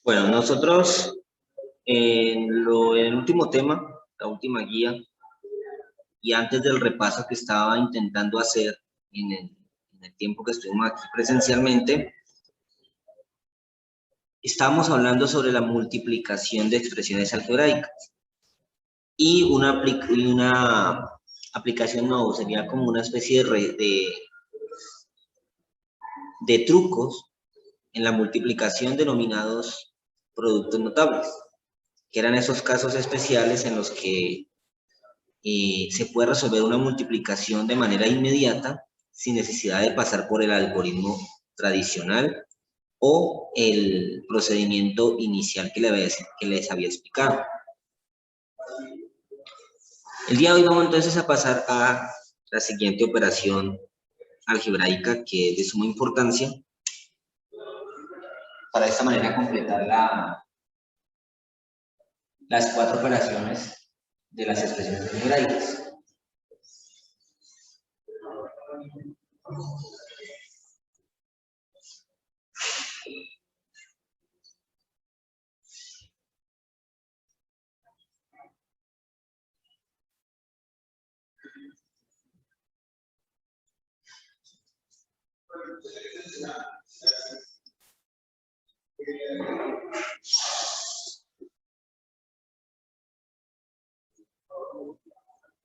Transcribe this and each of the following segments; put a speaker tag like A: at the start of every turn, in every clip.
A: Bueno, nosotros el último tema, la última guía, y antes del repaso que estaba intentando hacer en el tiempo que estuvimos aquí presencialmente, estábamos hablando sobre la multiplicación de expresiones algebraicas. Y una aplicación no, sería como una especie de trucos en la multiplicación denominados productos notables, que eran esos casos especiales en los que se puede resolver una multiplicación de manera inmediata sin necesidad de pasar por el algoritmo tradicional o el procedimiento inicial que les había explicado. El día de hoy vamos entonces a pasar a la siguiente operación algebraica, que es de suma importancia, para de esta manera completar las 4 operaciones de las expresiones algebraicas.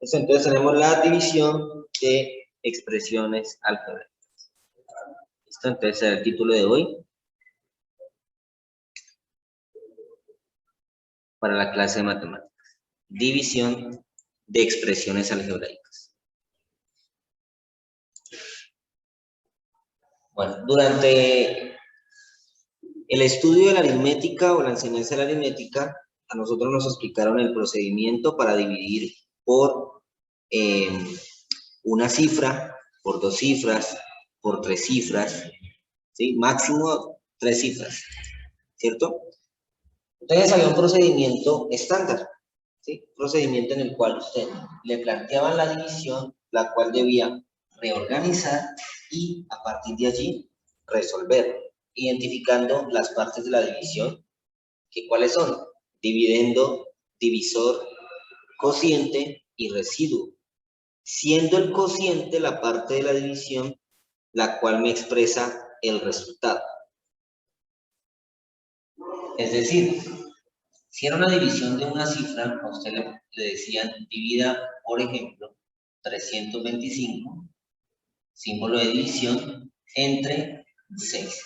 A: Entonces tenemos la división de expresiones algebraicas. Esto entonces será el título de hoy para la clase de matemáticas. División de expresiones algebraicas. Bueno, durante el estudio de la aritmética o la enseñanza de la aritmética, a nosotros nos explicaron el procedimiento para dividir por una cifra, por 2 cifras, por 3 cifras, ¿sí? Máximo 3 cifras, ¿cierto? Entonces había un procedimiento estándar, ¿sí? Un procedimiento en el cual usted le planteaban la división, la cual debía reorganizar y a partir de allí resolver, identificando las partes de la división, que cuáles son: dividendo, divisor, cociente y residuo, siendo el cociente la parte de la división la cual me expresa el resultado. Es decir, si era una división de una cifra, a usted le decían divida, por ejemplo, 325, símbolo de división, entre 6.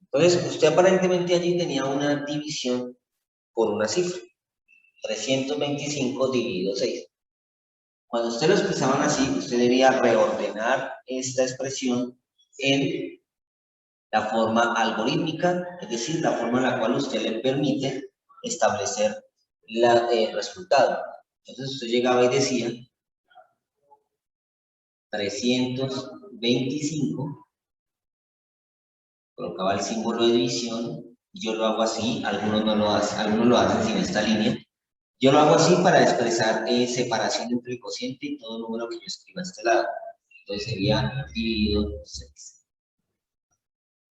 A: Entonces, usted aparentemente allí tenía una división por una cifra, 325 dividido 6. Cuando usted lo expresaban así, usted debía reordenar esta expresión en la forma algorítmica, es decir, la forma en la cual usted le permite establecer el resultado. Entonces usted llegaba y decía 325, colocaba el símbolo de división, yo lo hago así, algunos no lo hacen, algunos lo hacen sin esta línea. Yo lo hago así para expresar separación entre el cociente y todo número que yo escriba a este lado. Entonces sería dividido 6.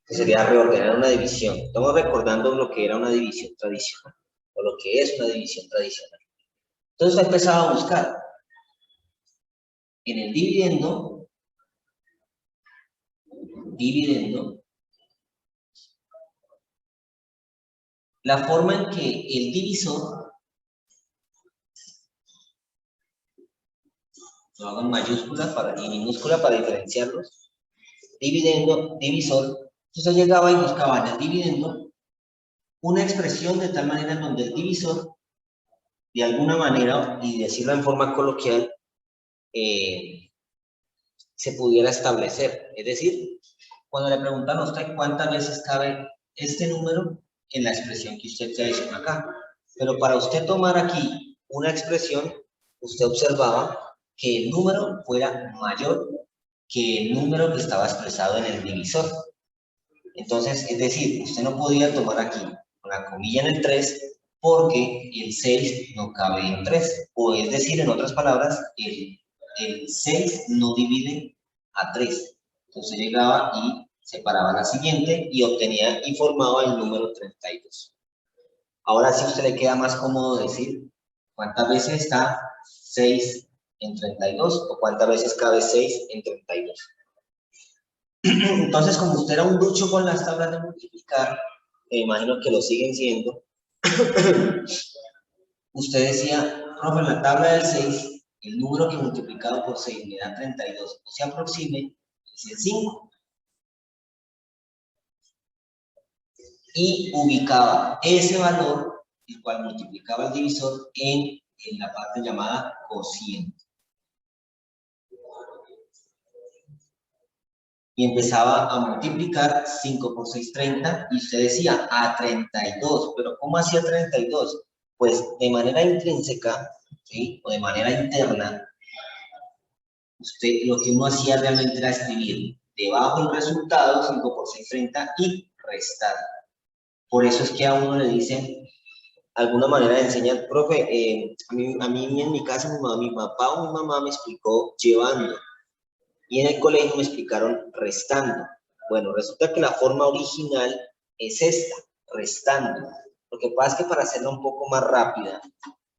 A: Sería reordenar una división. Estamos recordando lo que era una división tradicional, o lo que es una división tradicional. Entonces he empezado a buscar en el dividendo, la forma en que el divisor, lo hago en mayúscula y minúscula para diferenciarlos, dividendo, divisor. Entonces llegaba y buscaba en el dividendo una expresión de tal manera en donde el divisor, de alguna manera, y decirlo en forma coloquial, se pudiera establecer. Es decir, cuando le preguntan a usted cuántas veces cabe este número en la expresión que usted ya hizo acá. Pero para usted tomar aquí una expresión, usted observaba que el número fuera mayor que el número que estaba expresado en el divisor. Entonces, es decir, usted no podía tomar aquí una comilla en el 3 porque el 6 no cabe en 3. O es decir, en otras palabras, el 6 no divide a 3. Entonces llegaba y separaba la siguiente y obtenía y formaba el número 32. Ahora sí a usted le queda más cómodo decir cuántas veces está 6 en 32 o cuántas veces cabe 6 en 32. Entonces, como usted era un ducho con las tablas de multiplicar, me imagino que lo siguen siendo, usted decía, profe, en la tabla del 6, el número que multiplicado por 6 me da 32, o se aproxime, es el 5. Y ubicaba ese valor, el cual multiplicaba el divisor, en la parte llamada cociente. Y empezaba a multiplicar 5 por 6, 30, y usted decía a 32, pero ¿cómo hacía 32? Pues de manera intrínseca, ¿sí? O de manera interna, usted lo que uno hacía realmente era escribir debajo el resultado, 5 por 6, 30, y restar. Por eso es que a uno le dicen, alguna manera de enseñar, profe, a mí en mi casa, mi papá o mi mamá me explicó llevando, y en el colegio me explicaron restando. Bueno, resulta que la forma original es esta, restando. Lo que pasa es que para hacerla un poco más rápida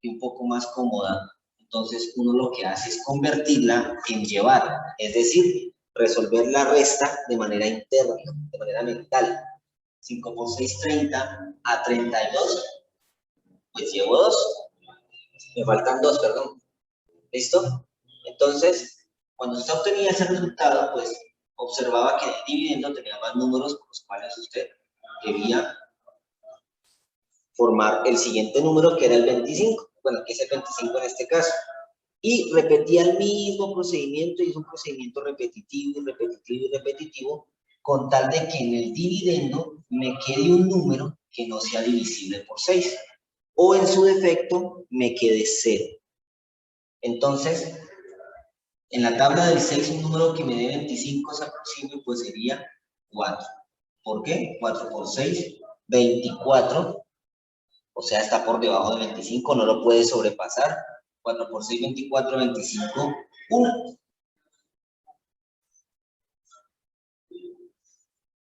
A: y un poco más cómoda, entonces uno lo que hace es convertirla en llevar, es decir, resolver la resta de manera interna, de manera mental. 5 por 6, 30, a 32, pues llevo 2, me faltan 2, perdón. ¿Listo? Entonces, cuando usted obtenía ese resultado, pues observaba que el dividendo tenía más números con los cuales usted debía formar el siguiente número, que era el 25. Bueno, que es el 25 en este caso. Y repetía el mismo procedimiento, y es un procedimiento repetitivo y repetitivo y repetitivo, con tal de que en el dividendo me quede un número que no sea divisible por 6. O en su defecto, me quede 0. Entonces, en la tabla del 6, un número que me dé 25 se aproxime, pues sería 4. ¿Por qué? 4 por 6, 24. O sea, está por debajo de 25, no lo puede sobrepasar. 4 por 6, 24, 25, 1.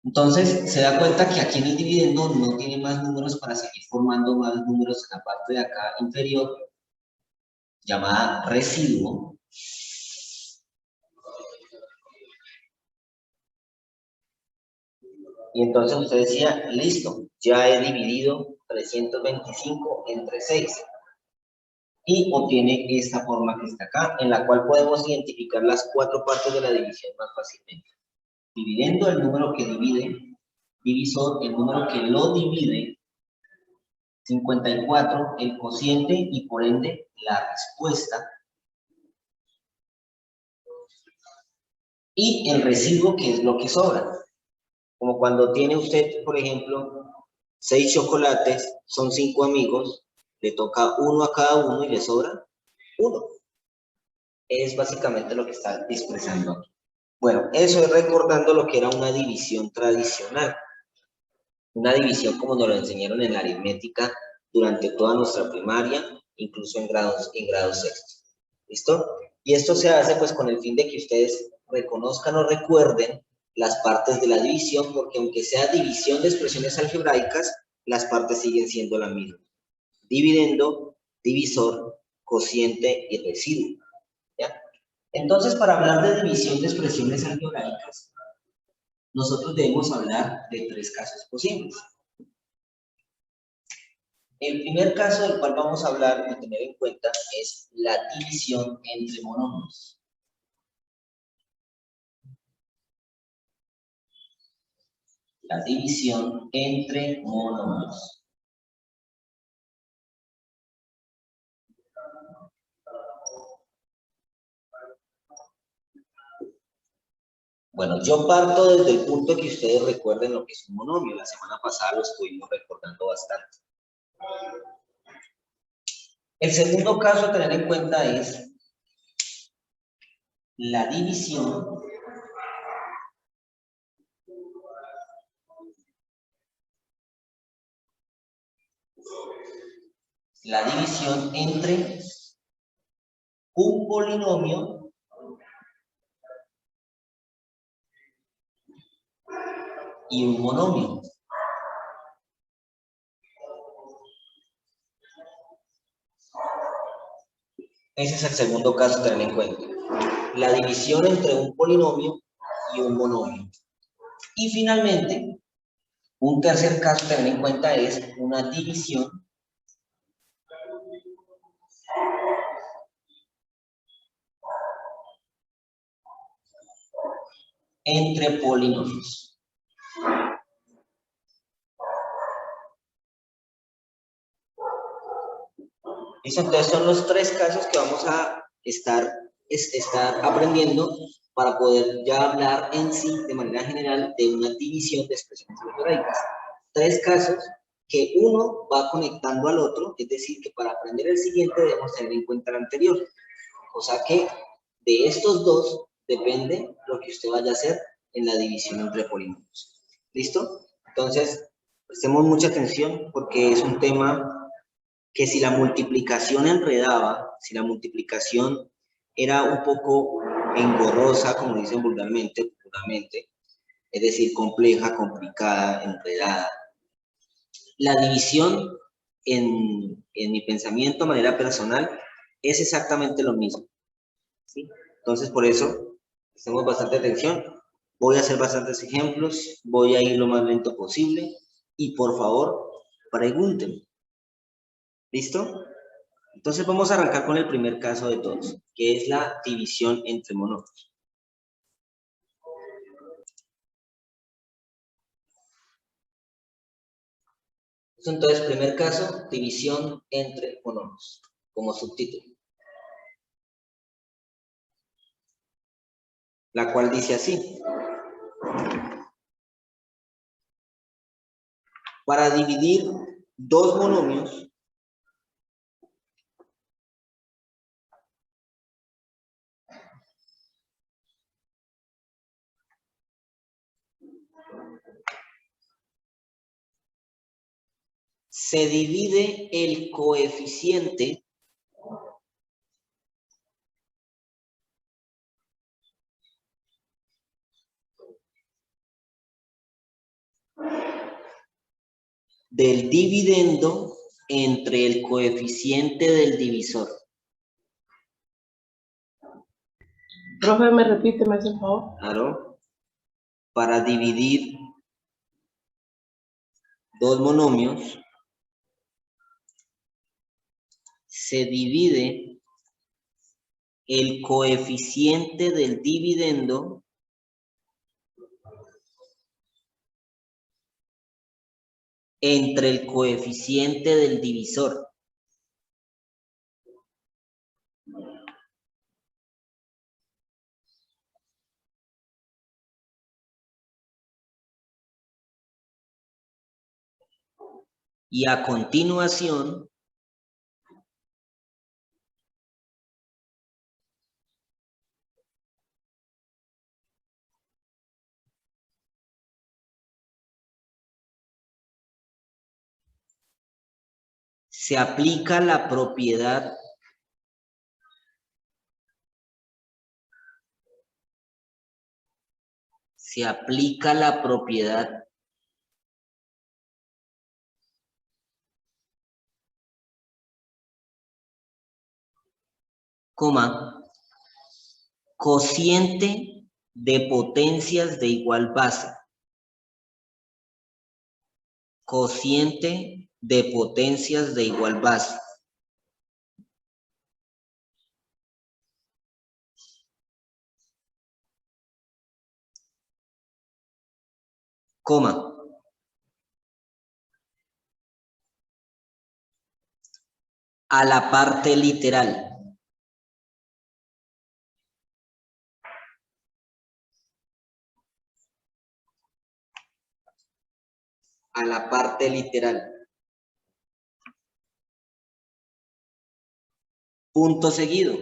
A: Entonces, se da cuenta que aquí en el dividendo no tiene más números para seguir formando más números en la parte de acá inferior, llamada residuo. Y entonces usted decía, listo, ya he dividido 325 entre 6. Y obtiene esta forma que está acá, en la cual podemos identificar las 4 partes de la división más fácilmente. Dividendo, el número que divide; divisor, el número que lo divide; 54, el cociente y por ende la respuesta; y el residuo, que es lo que sobra. Como cuando tiene usted, por ejemplo, 6 chocolates, son 5 amigos, le toca 1 a cada uno y le sobra 1. Es básicamente lo que está expresando aquí. Bueno, eso es recordando lo que era una división tradicional. Una división como nos lo enseñaron en la aritmética durante toda nuestra primaria, incluso en grados sextos. ¿Listo? Y esto se hace pues con el fin de que ustedes reconozcan o recuerden las partes de la división, porque aunque sea división de expresiones algebraicas, las partes siguen siendo la misma. Dividendo, divisor, cociente y residuo. ¿Ya? Entonces, para hablar de división de expresiones algebraicas, nosotros debemos hablar de 3 casos posibles. El primer caso del cual vamos a hablar y tener en cuenta es la división entre monomios. La división entre monomios. Bueno, yo parto desde el punto que ustedes recuerden lo que es un monomio. La semana pasada lo estuvimos recordando bastante. El segundo caso a tener en cuenta es la división entre un polinomio y un monomio. Ese es el segundo caso a tener en cuenta. La división entre un polinomio y un monomio. Y finalmente, un tercer caso a tener en cuenta es una división entre polinomios. ¿Listo? Entonces son los tres casos que vamos a estar aprendiendo para poder ya hablar en sí, de manera general, de una división de expresiones algebraicas. Tres casos que uno va conectando al otro, es decir, que para aprender el siguiente debemos tener en cuenta el anterior. O sea que de estos dos depende lo que usted vaya a hacer en la división entre polinomios. ¿Listo? Entonces, prestemos mucha atención porque es un tema que si la multiplicación enredaba, si la multiplicación era un poco engorrosa, como dicen vulgarmente, puramente, es decir, compleja, complicada, enredada, la división en mi pensamiento, de manera personal, es exactamente lo mismo. ¿Sí? Entonces, por eso, prestemos bastante atención. Voy a hacer bastantes ejemplos, voy a ir lo más lento posible y por favor, pregúntenme. ¿Listo? Entonces vamos a arrancar con el primer caso de todos, que es la división entre monomios. Entonces, primer caso, división entre monomios, como subtítulo. La cual dice así. Para dividir dos monomios, se divide el coeficiente del dividendo entre el coeficiente del divisor.
B: Profe, ¿me repite, me hace el favor?
A: Claro. Para dividir dos monomios, se divide el coeficiente del dividendo entre el coeficiente del divisor. Y a continuación, se aplica la propiedad cociente de potencias de igual base. Cociente de potencias de igual base. A la parte literal. A la parte literal. Punto seguido.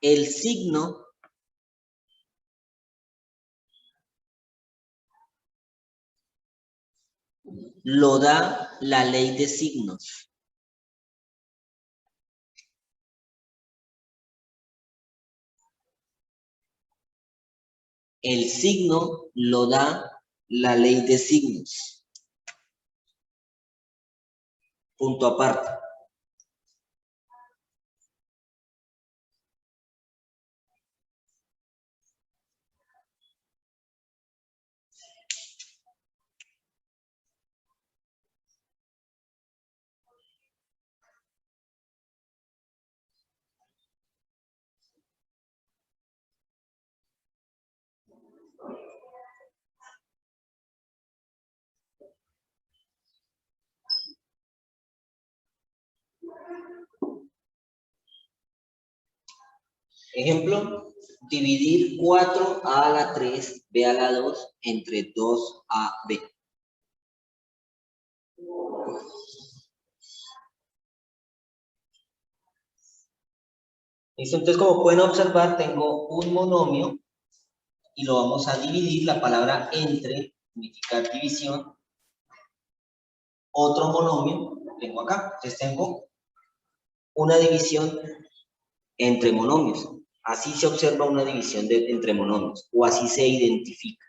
A: El signo lo da la ley de signos. el signo lo da la ley de signos. Punto aparte. Ejemplo, dividir 4a a la 3, b a la 2, entre 2ab. ¿Listo? Entonces, como pueden observar, tengo un monomio y lo vamos a dividir. La palabra entre significa división. Otro monomio tengo acá. Entonces, tengo una división entre monomios. Así se observa una división entre monomios, o así se identifica.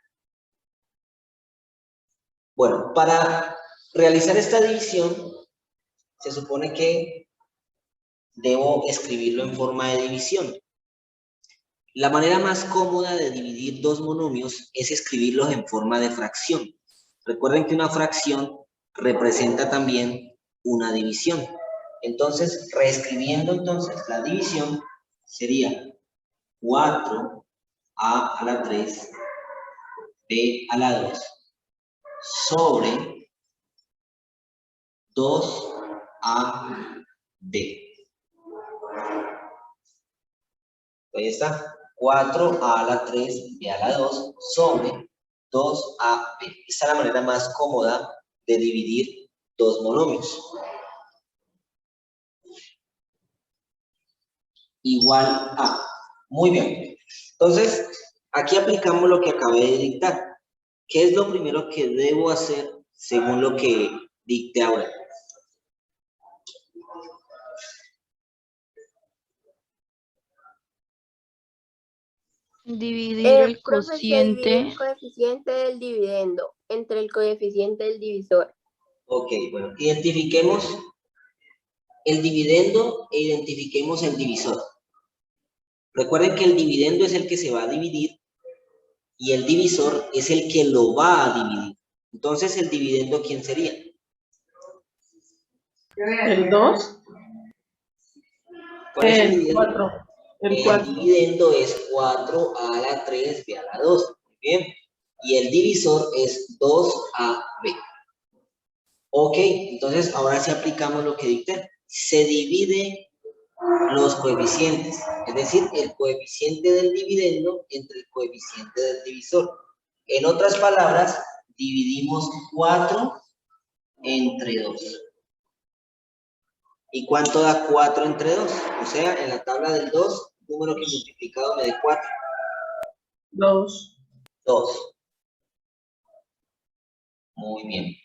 A: Bueno, para realizar esta división, se supone que debo escribirlo en forma de división. La manera más cómoda de dividir dos monomios es escribirlos en forma de fracción. Recuerden que una fracción representa también una división. Entonces, reescribiendo entonces la división, sería 4a a la 3, b a la 2, sobre 2ab. Ahí está. 4a a la 3, b a la 2, sobre 2ab. Esta es la manera más cómoda de dividir dos monomios. Igual a. Muy bien. Entonces, aquí aplicamos lo que acabé de dictar. ¿Qué es lo primero que debo hacer según lo que dicté ahora?
C: Dividir el
D: Profe, se divide el
C: cociente.
D: coeficiente del dividendo entre el coeficiente del divisor.
A: Ok, bueno, identifiquemos el dividendo e identifiquemos el divisor. Recuerden que el dividendo es el que se va a dividir y el divisor es el que lo va a dividir. Entonces, ¿el dividendo quién sería?
B: El 2.
A: ¿Cuál es el
B: El
A: dividendo?
B: 4. El
A: El
B: 4.
A: dividendo es 4a a la 3, b a la 2. Muy bien. Y el divisor es 2ab. Ok, entonces ahora sí aplicamos lo que dicté. Se divide los coeficientes, es decir, el coeficiente del dividendo entre el coeficiente del divisor. En otras palabras, dividimos 4 entre 2. ¿Y cuánto da 4 entre 2? O sea, en la tabla del 2, número que multiplicado me dé 4.
B: 2.
A: 2. Muy bien.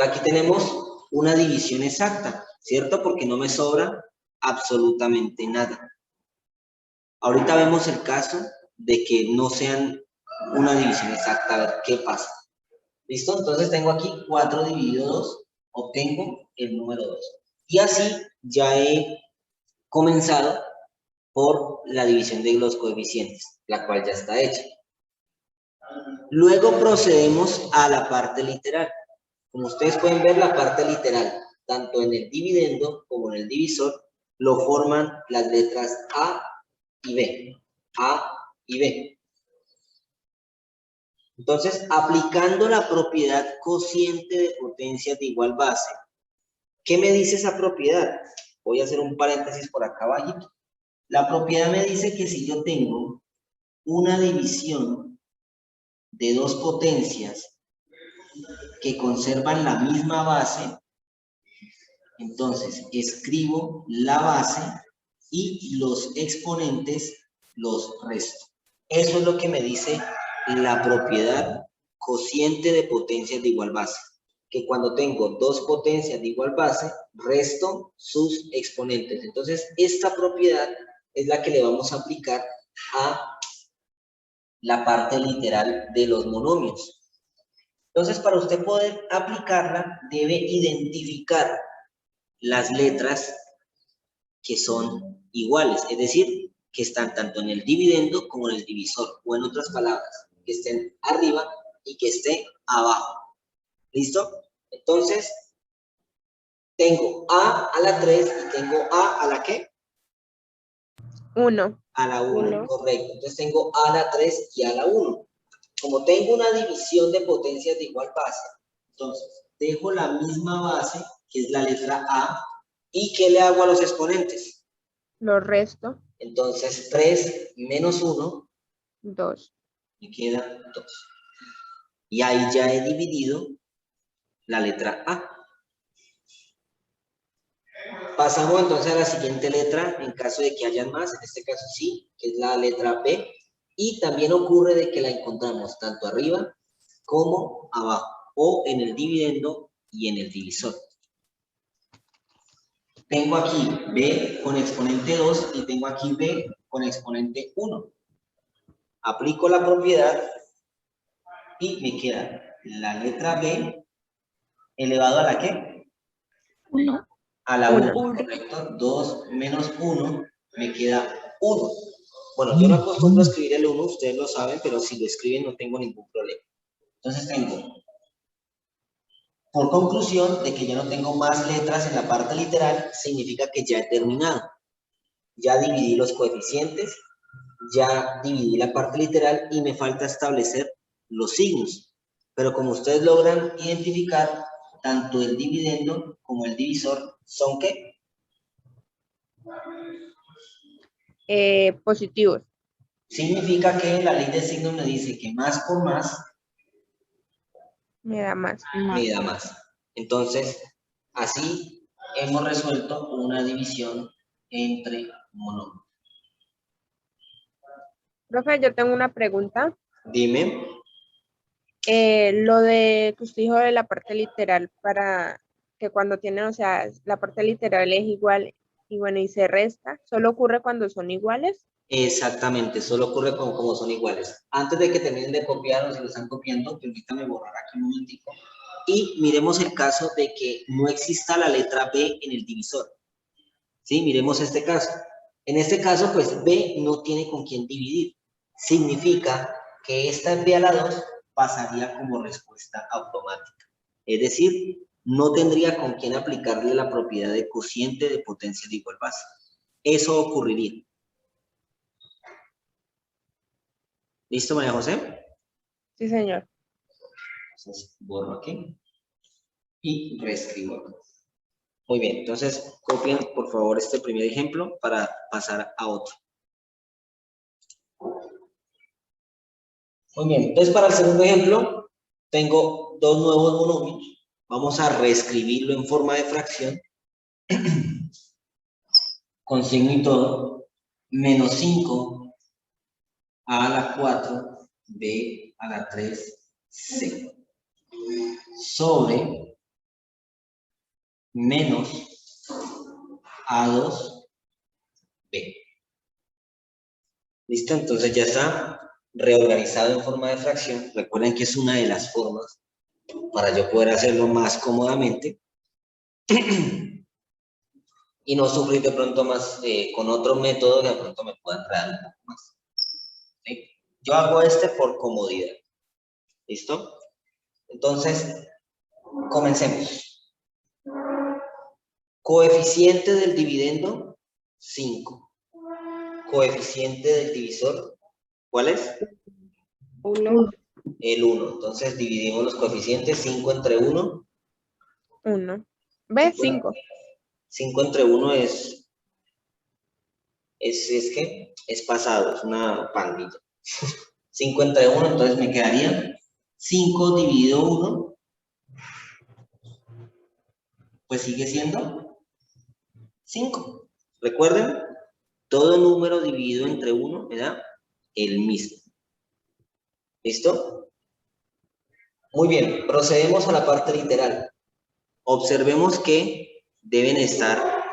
A: Aquí tenemos una división exacta, ¿cierto? Porque no me sobra absolutamente nada. Ahorita vemos el caso de que no sean una división exacta, a ver qué pasa. ¿Listo? Entonces tengo aquí 4 dividido 2, obtengo el número 2. Y así ya he comenzado por la división de los coeficientes, la cual ya está hecha. Luego procedemos a la parte literal. Como ustedes pueden ver, la parte literal, tanto en el dividendo como en el divisor, lo forman las letras A y B. A y B. Entonces, aplicando la propiedad cociente de potencias de igual base, ¿qué me dice esa propiedad? Voy a hacer un paréntesis por acá abajo. La propiedad me dice que si yo tengo una división de dos potencias que conservan la misma base, entonces escribo la base y los exponentes los resto. Eso es lo que me dice la propiedad cociente de potencias de igual base, que cuando tengo dos potencias de igual base, resto sus exponentes. Entonces, esta propiedad es la que le vamos a aplicar a la parte literal de los monomios. Entonces, para usted poder aplicarla, debe identificar las letras que son iguales, es decir, que están tanto en el dividendo como en el divisor, o en otras palabras, que estén arriba y que estén abajo. ¿Listo? Entonces, tengo A a la 3 y tengo A a la ¿qué?
D: 1.
A: A la 1,
D: Uno.
A: correcto. Entonces tengo A a la 3 y A a la 1. Como tengo una división de potencias de igual base, entonces dejo la misma base, que es la letra A, ¿y qué le hago a los exponentes?
D: Lo resto.
A: Entonces 3 menos 1
D: 2.
A: me queda 2. Y ahí ya he dividido la letra A. Pasamos entonces a la siguiente letra, en caso de que hayan más, en este caso sí, que es la letra B, y también ocurre de que la encontramos tanto arriba como abajo, o en el dividendo y en el divisor. Tengo aquí B con exponente 2 y tengo aquí B con exponente 1. Aplico la propiedad y me queda la letra B elevado a la ¿qué?
B: 1.
A: A la
D: Uno.
A: 1, correcto. 2 menos 1 me queda 1. Bueno, yo no acostumbro a escribir el 1, ustedes lo saben, pero si lo escriben no tengo ningún problema. Entonces tengo, por conclusión, de que yo no tengo más letras en la parte literal, significa que ya he terminado. Ya dividí los coeficientes, ya dividí la parte literal y me falta establecer los signos. Pero como ustedes logran identificar, tanto el dividendo como el divisor son ¿qué?
D: Positivos.
A: Significa que la ley de signos me dice que más por más
D: Me da más.
A: me da más. Entonces, así hemos resuelto una división entre monomios.
D: Profe, yo tengo una pregunta.
A: Dime.
D: Lo de que usted dijo de la parte literal, para que cuando tienen, o sea, la parte literal es igual y bueno, y se resta, ¿solo ocurre cuando son iguales?
A: Exactamente, solo ocurre como son iguales. Antes de que terminen de copiar o si lo están copiando, permítame borrar aquí un momentico. Y miremos el caso de que no exista la letra B en el divisor. ¿Sí? Miremos este caso. En este caso, pues B no tiene con quién dividir. Significa que esta B a la 2 pasaría como respuesta automática. Es decir, no tendría con quién aplicarle la propiedad de cociente de potencia de igual base. Eso ocurriría. ¿Listo, María José?
D: Sí, señor.
A: Entonces, borro aquí y reescribo aquí. Muy bien, entonces copien por favor este primer ejemplo para pasar a otro. Muy bien, entonces para el segundo ejemplo tengo dos nuevos monomios. Vamos a reescribirlo en forma de fracción con signo y todo. Menos 5 a la 4, b a la 3, c. Sobre menos a2, b. ¿Listo? Entonces ya está reorganizado en forma de fracción. Recuerden que es una de las formas para yo poder hacerlo más cómodamente y no sufrir de pronto más con otro método que de pronto me pueda enredar un poco más. ¿Sí? Yo hago este por comodidad. ¿Listo? Entonces, comencemos. Coeficiente del dividendo, 5. Coeficiente del divisor, ¿cuál es?
D: 1.
A: El 1. Entonces dividimos los coeficientes, 5 entre 1.
D: 1. ¿Ves? 5.
A: 5 entre 1 es que es pasado, es una pandilla. 5 entre 1, entonces me quedaría 5 dividido 1, pues sigue siendo 5. Recuerden, todo número dividido entre 1 me da el mismo. ¿Listo? Muy bien, procedemos a la parte literal. Observemos que deben estar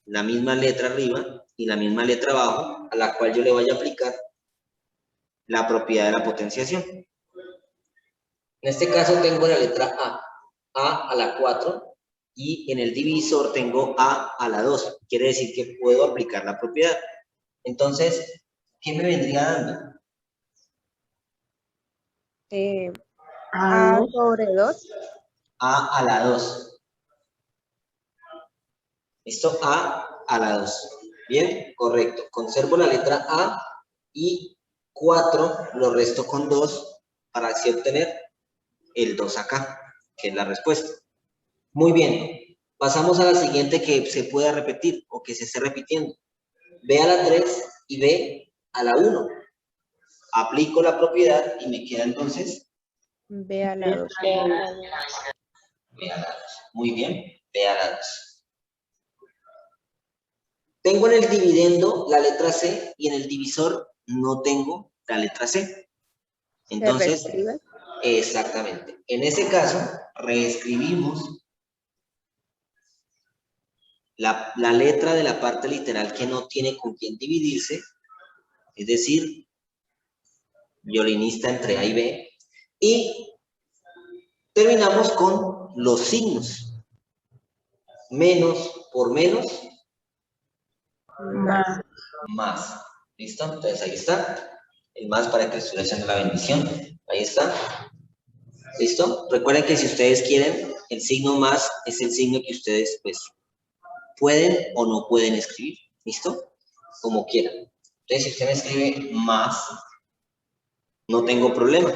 A: la misma letra arriba y la misma letra abajo, a la cual yo le voy a aplicar la propiedad de la potenciación. En este caso tengo la letra A a la 4, y en el divisor tengo a la 2. Quiere decir que puedo aplicar la propiedad. Entonces, ¿qué me vendría dando?
D: A sobre 2.
A: A la 2. ¿Listo? A la 2. Bien, correcto. Conservo la letra A y 4 lo resto con 2 para así obtener el 2 acá, que es la respuesta. Muy bien. Pasamos a la siguiente que se pueda repetir o que se esté repitiendo. B a la 3 y B a la 1. Aplico la propiedad y me queda entonces
D: B a la 2.
A: B a la 2. Muy bien, B a la 2. Tengo en el dividendo la letra C y en el divisor no tengo la letra C. Entonces,
D: ¿Se reescribe?
A: exactamente. En ese caso, reescribimos la letra de la parte literal que no tiene con quién dividirse, es decir, violinista entre A y B, y terminamos con los signos. Menos por menos,
D: Más.
A: más. ¿Listo? Entonces ahí está. El más para que estoy haciendo la bendición. Ahí está. ¿Listo? Recuerden que si ustedes quieren, el signo más es el signo que ustedes pues pueden o no pueden escribir. ¿Listo? Como quieran. Entonces si usted me escribe más, no tengo problema.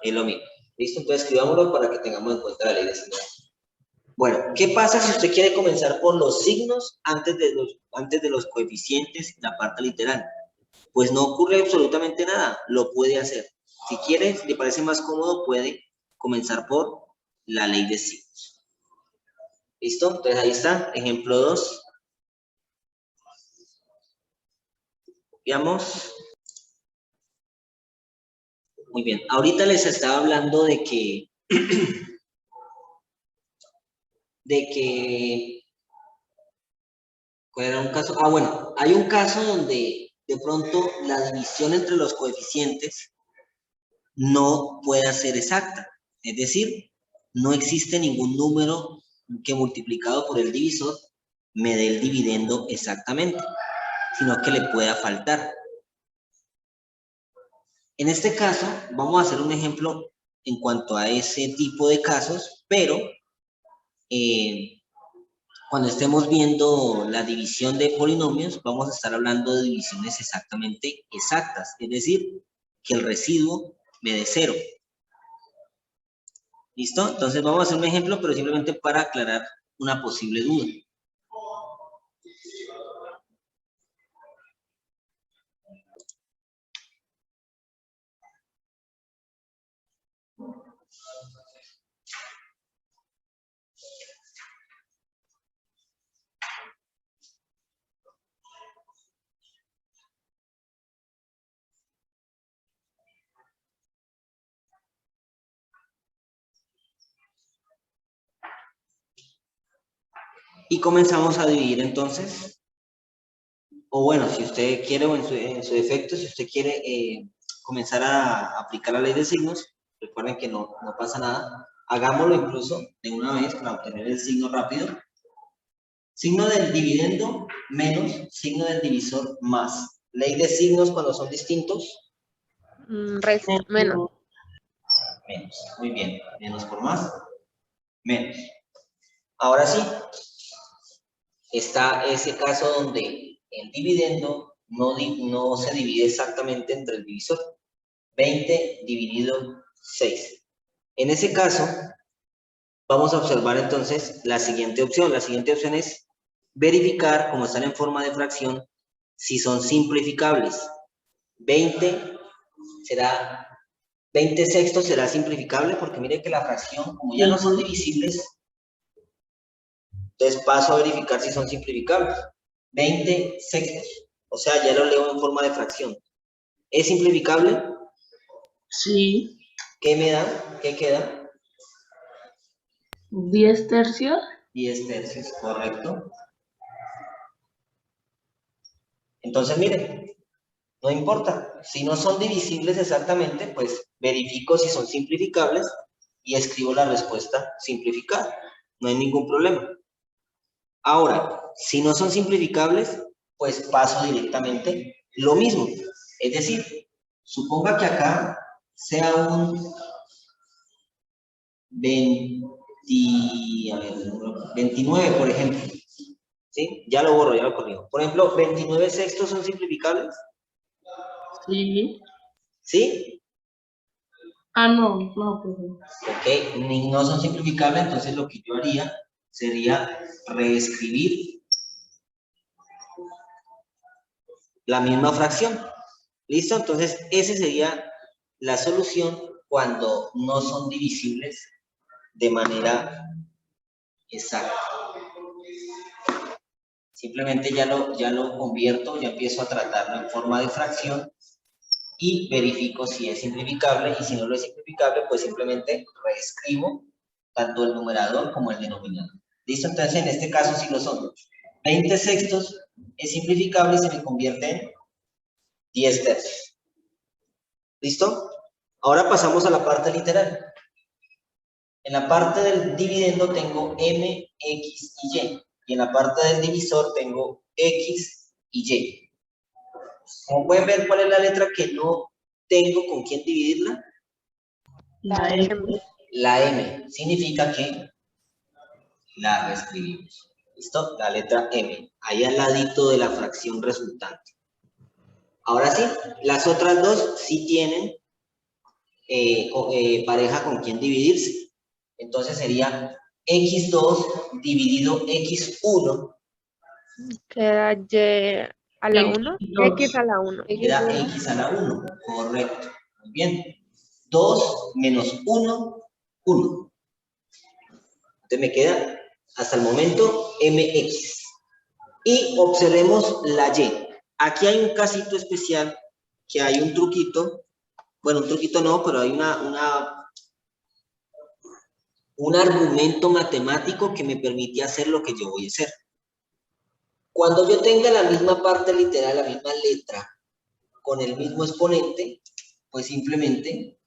A: Es lo mismo. ¿Listo? Entonces escribámoslo para que tengamos en cuenta la ley de signos. Bueno, ¿qué pasa si usted quiere comenzar por los signos antes de los coeficientes y la parte literal? Pues no ocurre absolutamente nada, lo puede hacer. Si quiere, si le parece más cómodo, puede comenzar por la ley de signos. ¿Listo? Entonces ahí está, ejemplo 2. Veamos. Muy bien, ahorita les estaba hablando de que ¿cuál era un caso? Ah, bueno, hay un caso donde de pronto la división entre los coeficientes no pueda ser exacta. Es decir, no existe ningún número que multiplicado por el divisor me dé el dividendo exactamente, sino que le pueda faltar. En este caso, vamos a hacer un ejemplo en cuanto a ese tipo de casos, pero cuando estemos viendo la división de polinomios, vamos a estar hablando de divisiones exactamente exactas, es decir, que el residuo me dé 0. ¿Listo? Entonces vamos a hacer un ejemplo, pero simplemente para aclarar una posible duda. Y comenzamos a dividir entonces, o bueno, si usted quiere, o en su defecto, si usted quiere comenzar a aplicar la ley de signos, recuerden que no pasa nada, hagámoslo incluso de una vez para obtener el signo rápido. Signo del dividendo menos signo del divisor más. Ley de signos cuando son distintos.
D: Resta, menos.
A: Menos, muy bien. Menos por más, menos. Ahora sí, está ese caso donde el dividendo no se divide exactamente entre el divisor. 20 dividido 6. En ese caso, vamos a observar entonces la siguiente opción. La siguiente opción es verificar, como están en forma de fracción, si son simplificables. 20 será, 20 sextos será simplificable porque mire que la fracción, como ya no son divisibles, entonces paso a verificar si son simplificables. 20 sextos, o sea, ya lo leo en forma de fracción. ¿Es simplificable?
B: Sí.
A: ¿Qué me da? ¿Qué queda?
B: 10 tercios.
A: 10 tercios, correcto. Entonces, mire, No importa. Si no son divisibles exactamente, pues verifico si son simplificables y escribo la respuesta simplificada. No hay ningún problema. Ahora, si no son simplificables, pues paso directamente lo mismo. Es decir, suponga que acá sea un 29, por ejemplo. ¿Sí? Ya lo borro, ya lo corrijo. Por ejemplo, 29 sextos son simplificables.
B: Sí.
A: ¿Sí?
B: Ah, no, no, pues no.
A: Ok, no son simplificables, entonces lo que yo haría sería reescribir la misma fracción. ¿Listo? Entonces, esa sería la solución cuando no son divisibles de manera exacta. Simplemente ya lo convierto, ya empiezo a tratarlo en forma de fracción y verifico si es simplificable, y si no lo es simplificable, pues simplemente reescribo tanto el numerador como el denominador. ¿Listo? Entonces, en este caso sí lo son. 20 sextos es simplificable y se me convierte en 10 tercios. ¿Listo? Ahora pasamos a la parte literal. En la parte del dividendo tengo m, x y y. Y en la parte del divisor tengo x y y. Como pueden ver, ¿cuál es la letra que no tengo con quién dividirla?
B: La M.
A: La m. Significa que la reescribimos. ¿Listo? La letra m. Ahí al ladito de la fracción resultante. Ahora sí, las otras dos sí tienen pareja con quien dividirse. Entonces sería x2 dividido x1.
D: Queda y a la 1,
B: X2.
D: x a la 1.
A: Queda x a la 1. Correcto. Muy bien. 2 menos 1, 1. Entonces me queda hasta el momento mx. Y observemos la y. Aquí hay un casito especial, que hay un truquito. Bueno, un truquito no, pero hay un argumento matemático que me permite hacer lo que yo voy a hacer. Cuando yo tenga la misma parte literal, la misma letra, con el mismo exponente, pues simplemente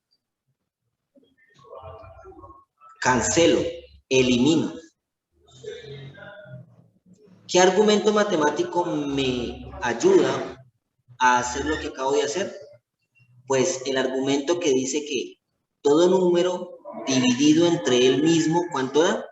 A: cancelo, elimino. ¿Qué argumento matemático me ayuda a hacer lo que acabo de hacer? Pues el argumento que dice que todo número dividido entre él mismo, ¿cuánto da?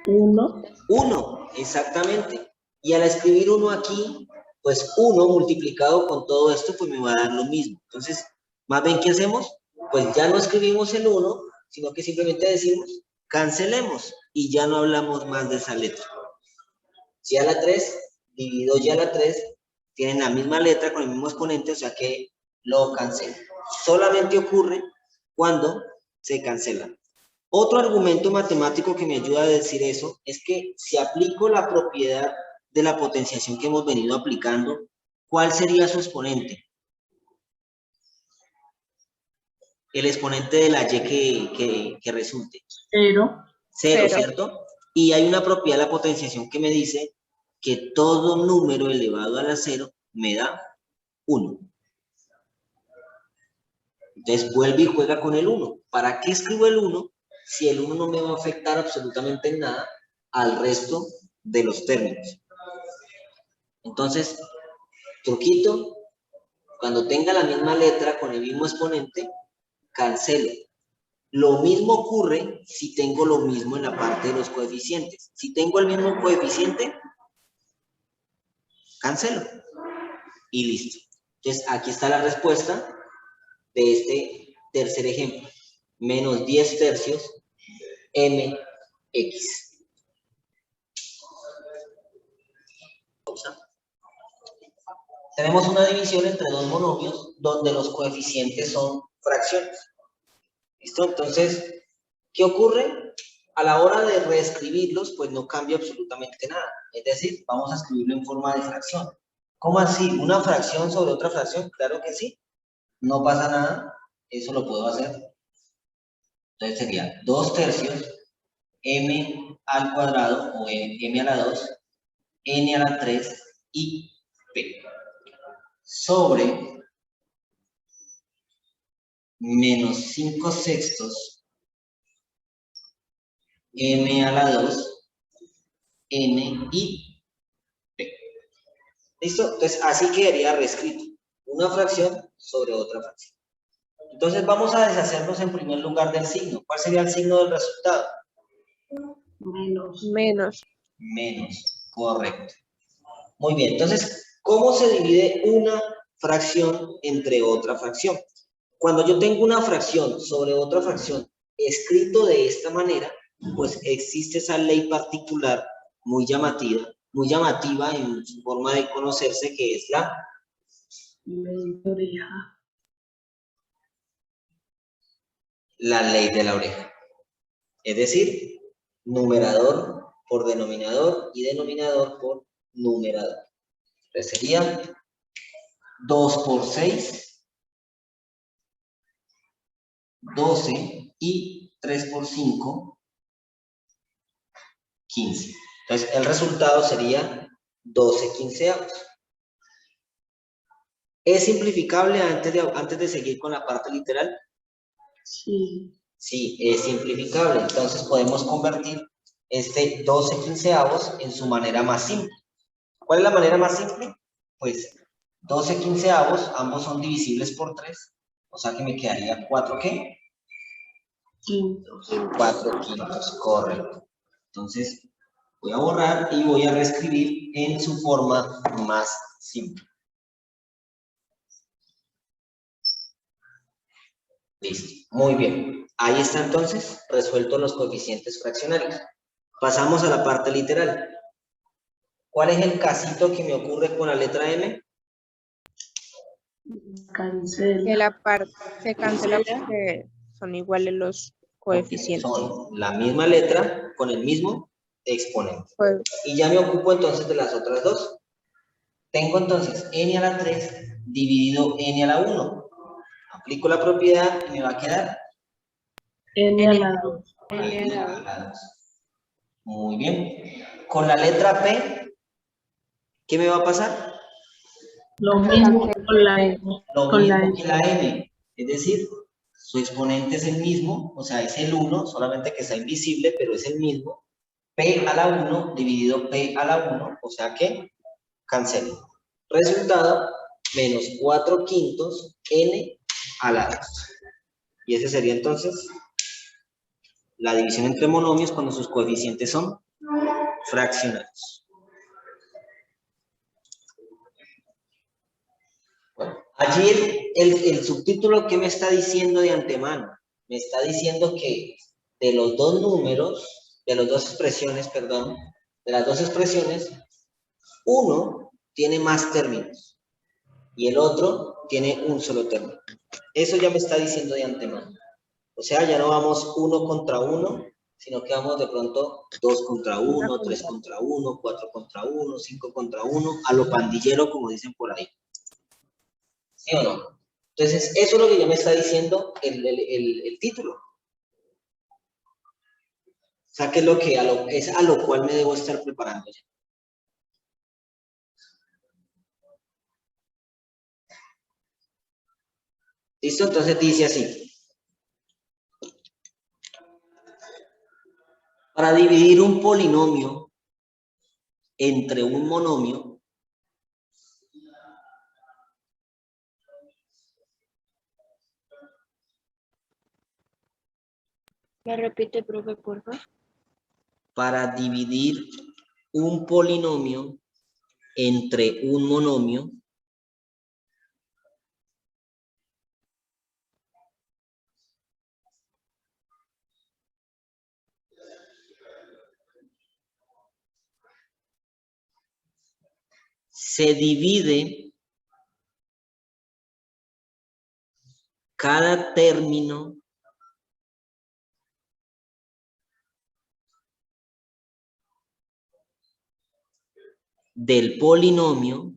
B: 1.
A: 1, exactamente. Y al escribir 1 aquí, pues 1 multiplicado con todo esto, pues me va a dar lo mismo. Entonces, más bien, ¿qué hacemos? Pues ya no escribimos el 1, sino que simplemente decimos, cancelemos, y ya no hablamos más de esa letra. Y a la 3, dividido y a la 3, tienen la misma letra con el mismo exponente, o sea que lo cancelo. Solamente ocurre cuando se cancela. Otro argumento matemático que me ayuda a decir eso es que si aplico la propiedad de la potenciación que hemos venido aplicando, ¿cuál sería su exponente? El exponente de la y que resulte.
B: 0.
A: 0, ¿cierto? Y hay una propiedad de la potenciación que me dice que todo número elevado a la 0 me da 1. Entonces vuelve y juega con el 1. ¿Para qué escribo el 1 si el 1 no me va a afectar absolutamente en nada al resto de los términos? Entonces, truquito, cuando tenga la misma letra con el mismo exponente, cancelo. Lo mismo ocurre si tengo lo mismo en la parte de los coeficientes. Si tengo el mismo coeficiente, cancelo. Y listo. Entonces, aquí está la respuesta de este tercer ejemplo. Menos 10 tercios mx. Tenemos una división entre dos monomios donde los coeficientes son fracciones. ¿Listo? Entonces, ¿qué ocurre? A la hora de reescribirlos, pues no cambia absolutamente nada. Es decir, vamos a escribirlo en forma de fracción. ¿Cómo así? ¿Una fracción sobre otra fracción? Claro que sí. No pasa nada. Eso lo puedo hacer. Entonces sería 2 tercios m al cuadrado o m a la 2, n a la 3 y p. sobre menos 5/6 m a la 2 n y p. ¿Listo? Entonces, así quedaría reescrito. Una fracción sobre otra fracción. Entonces, vamos a deshacernos en primer lugar del signo. ¿Cuál sería el signo del resultado?
B: Menos.
D: Menos.
A: Menos. Correcto. Muy bien. Entonces, ¿cómo se divide una fracción entre otra fracción? Cuando yo tengo una fracción sobre otra fracción escrito de esta manera, pues existe esa ley particular muy llamativa en su forma de conocerse, que es la ley de la oreja. Es decir, numerador por denominador y denominador por numerador. Entonces sería 2 por 6, 12, y 3 por 5, 15. Entonces el resultado sería 12/15. ¿Es simplificable antes de seguir con la parte literal?
B: Sí.
A: Sí, es simplificable. Entonces podemos convertir este 12/15 en su manera más simple. ¿Cuál es la manera más simple? Pues 12/15, ambos son divisibles por 3. O sea que me quedaría 4, ¿qué?
B: Quintos.
A: 4/5, correcto. Entonces voy a borrar y voy a reescribir en su forma más simple. Listo, muy bien. Ahí está entonces resueltos los coeficientes fraccionarios. Pasamos a la parte literal. ¿Cuál es el casito que me ocurre con la letra M?
B: Cancela.
D: Que la parte se cancela porque son iguales los
A: Porque
D: coeficientes.
A: son la misma letra con el mismo exponente.
D: Pues,
A: Y ya me ocupo entonces de las otras dos. Tengo entonces n a la 3 dividido n a la 1. Aplico la propiedad y me va a quedar
B: N a la 2.
A: n a la 2. Muy bien. Con la letra P, ¿qué me va a pasar?
B: Lo mismo con la N.
A: Lo
B: Con la
A: mismo
B: N.
A: que la n. Es decir, su exponente es el mismo, o sea, es el 1, solamente que está invisible, pero es el mismo. P a la 1 dividido P a la 1, o sea que cancelo. Resultado, menos 4/5 n a la 2. Y ese sería entonces la división entre monomios cuando sus coeficientes son fraccionarios. Bueno, allí el subtítulo, ¿qué me está diciendo de antemano? Me está diciendo que de los dos números, de las dos expresiones, perdón, de las dos expresiones, uno tiene más términos y el otro tiene un solo término. Eso ya me está diciendo de antemano. O sea, ya no vamos 1 contra 1, sino que vamos de pronto 2 contra 1, 3 contra 1, 4 contra 1, 5 contra 1, a lo pandillero, como dicen por ahí. ¿Sí o no? Entonces, eso es lo que ya me está diciendo el título. O sea, que es lo que es a lo cual me debo estar preparando ya. ¿Listo? Entonces dice así. Para dividir un polinomio entre un monomio,
D: ¿me repite, profe, por favor?
A: para dividir un polinomio entre un monomio, se divide cada término del polinomio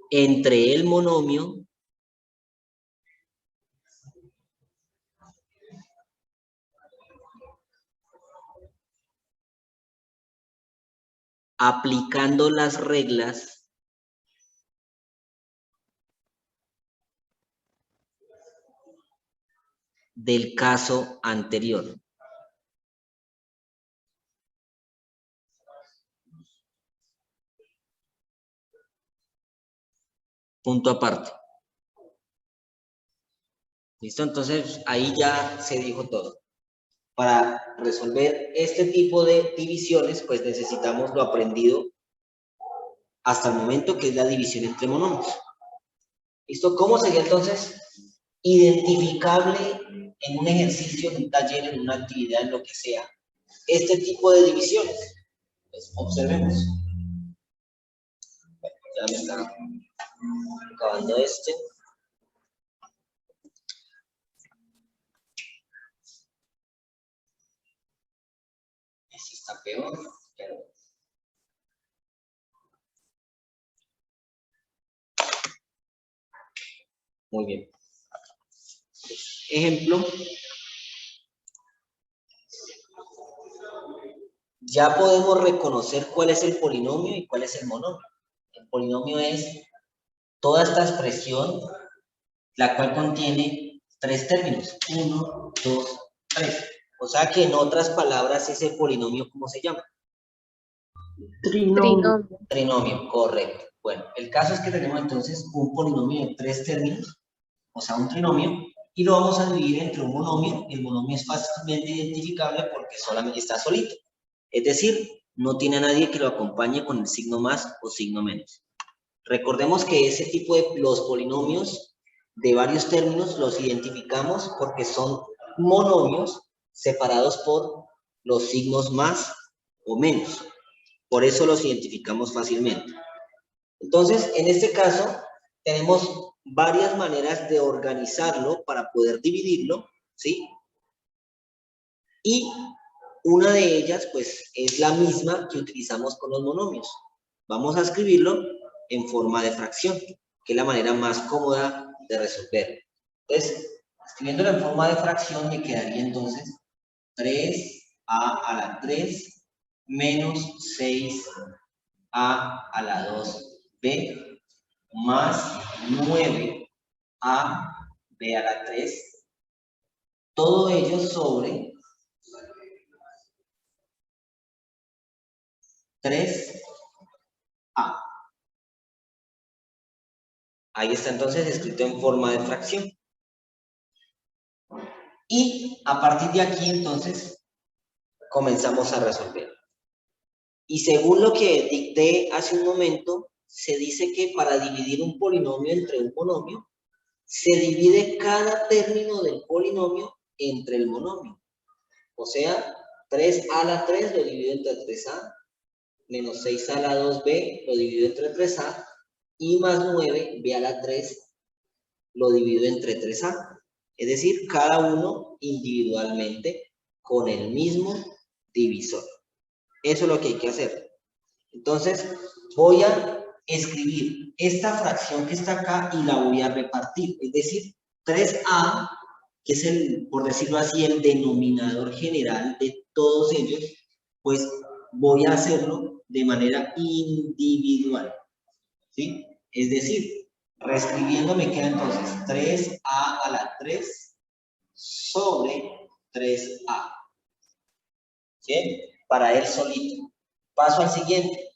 A: entre el monomio aplicando las reglas del caso anterior. Punto aparte. ¿Listo? Entonces, ahí ya se dijo todo. Para resolver este tipo de divisiones, pues necesitamos lo aprendido hasta el momento, que es la división entre monomios. ¿Listo? ¿Cómo sería entonces identificable en un ejercicio, en un taller, en una actividad, en lo que sea, este tipo de divisiones? Pues observemos. Bueno, ya me está acabando este. Este está peor, pero... Muy bien. Ejemplo. Ya podemos reconocer cuál es el polinomio y cuál es el monomio. El polinomio es toda esta expresión, la cual contiene tres términos. 1, 2, 3. O sea que en otras palabras, ese polinomio, ¿cómo se llama?
B: Trinomio.
A: Trinomio, correcto. Bueno, el caso es que tenemos entonces un polinomio de tres términos, o sea, un trinomio, y lo vamos a dividir entre un monomio. El monomio es fácilmente identificable porque solamente está solito. Es decir, no tiene a nadie que lo acompañe con el signo más o signo menos. Recordemos que ese tipo de los polinomios de varios términos los identificamos porque son monomios separados por los signos más o menos. Por eso los identificamos fácilmente. Entonces, en este caso, tenemos varias maneras de organizarlo para poder dividirlo, ¿sí? Y una de ellas, pues, es la misma que utilizamos con los monomios. Vamos a escribirlo en forma de fracción, que es la manera más cómoda de resolver. Entonces, escribiéndolo en forma de fracción, me quedaría entonces 3a a la 3 menos 6a a la 2b más 9a b a la 3. Todo ello sobre 3a. Ahí está entonces escrito en forma de fracción. Y a partir de aquí entonces comenzamos a resolver. Y según lo que dicté hace un momento, se dice que para dividir un polinomio entre un monomio, se divide cada término del polinomio entre el monomio. O sea, 3a a la 3 lo divido entre 3a, menos 6a a la 2b lo divido entre 3a, y más 9b a la 3 lo divido entre 3a. Es decir, cada uno individualmente con el mismo divisor. Eso es lo que hay que hacer. Entonces, voy a escribir esta fracción que está acá y la voy a repartir. Es decir, 3a, que es el, por decirlo así, el denominador general de todos ellos, pues voy a hacerlo de manera individual, ¿sí? Es decir, reescribiendo me queda entonces 3a a la 3 sobre 3a, ¿sí? Para él solito. Paso al siguiente.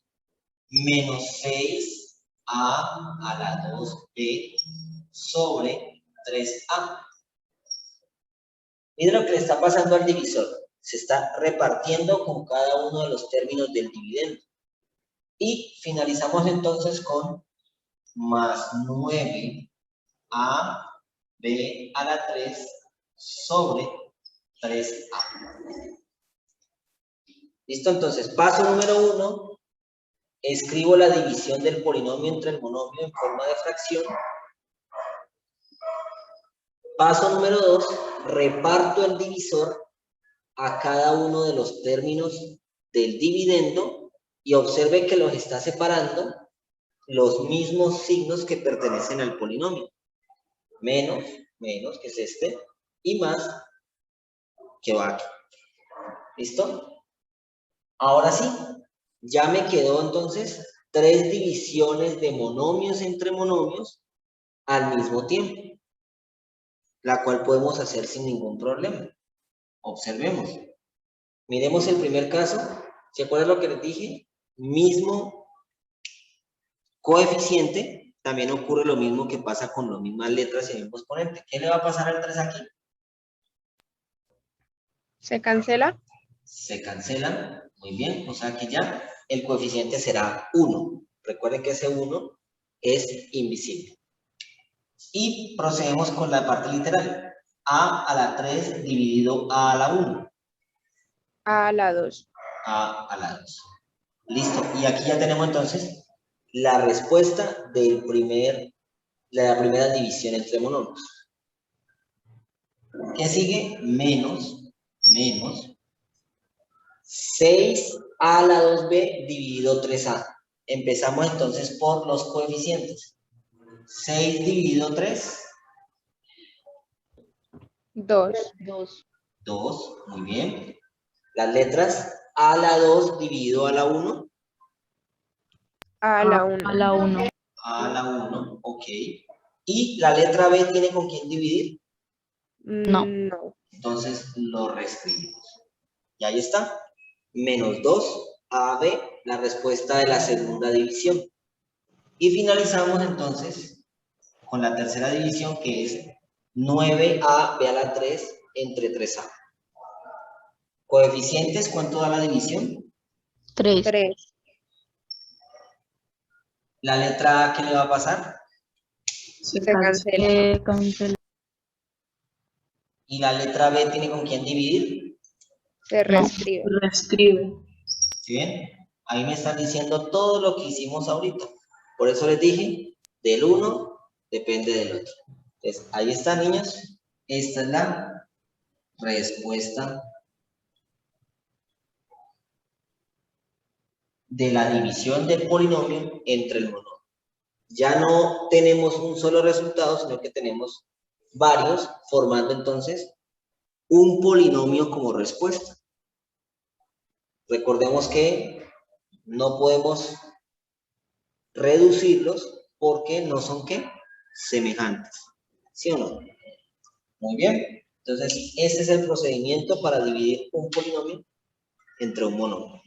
A: Menos 6a a la 2b sobre 3a. Mira lo que le está pasando al divisor. Se está repartiendo con cada uno de los términos del dividendo. Y finalizamos entonces con más 9a b a la 3 sobre 3a. ¿Listo? Entonces, paso número 1. Escribo la división del polinomio entre el monomio en forma de fracción. Paso número 2, reparto el divisor a cada uno de los términos del dividendo y observe que los está separando los mismos signos que pertenecen al polinomio. Menos, que es este, y más, que va aquí. ¿Listo? Ahora sí, ya me quedó entonces 3 divisiones de monomios entre monomios al mismo tiempo, la cual podemos hacer sin ningún problema. Observemos. Miremos el primer caso. ¿Se acuerdan lo que les dije? Mismo coeficiente. También ocurre lo mismo que pasa con las mismas letras y el mismo exponente. ¿Qué le va a pasar al 3 aquí?
D: ¿Se cancela?
A: Se cancelan. Muy bien. O sea que ya el coeficiente será 1. Recuerden que ese 1 es invisible. Y procedemos con la parte literal. A la 3 dividido a la 1.
D: A la 2.
A: A la 2. Listo. Y aquí ya tenemos entonces la respuesta de la primera división entre monomios. ¿Qué sigue? Menos 6 a la 2b dividido 3a. Empezamos entonces por los coeficientes. 6 dividido 3.
D: 2.
A: 2. Muy bien. Las letras a la 2 dividido a la 1.
D: A la 1.
C: A la 1.
A: A la 1. Ok. ¿Y la letra b tiene con quién dividir?
C: No.
D: No.
A: Entonces lo reescribimos. Y ahí está. Menos 2 AB, la respuesta de la segunda división. Y finalizamos entonces con la tercera división, que es 9AB a la 3 entre 3A. Coeficientes, ¿cuánto da la división?
C: 3.
D: 3.
A: La letra A, ¿qué le va a pasar?
B: Se
D: Se cancela.
C: Cancela.
A: Y la letra B tiene con quién dividir.
D: Se reescribe.
B: reescribe.
A: ¿Sí ven? Ahí me están diciendo todo lo que hicimos ahorita. Por eso les dije, del uno depende del otro. Entonces, ahí está, niños. Esta es la respuesta de la división del polinomio entre el monomio. Ya no tenemos un solo resultado, sino que tenemos varios, formando entonces un polinomio como respuesta. Recordemos que no podemos reducirlos porque no son, ¿qué? Semejantes. ¿Sí o no? Muy bien. Entonces, este es el procedimiento para dividir un polinomio entre un monomio.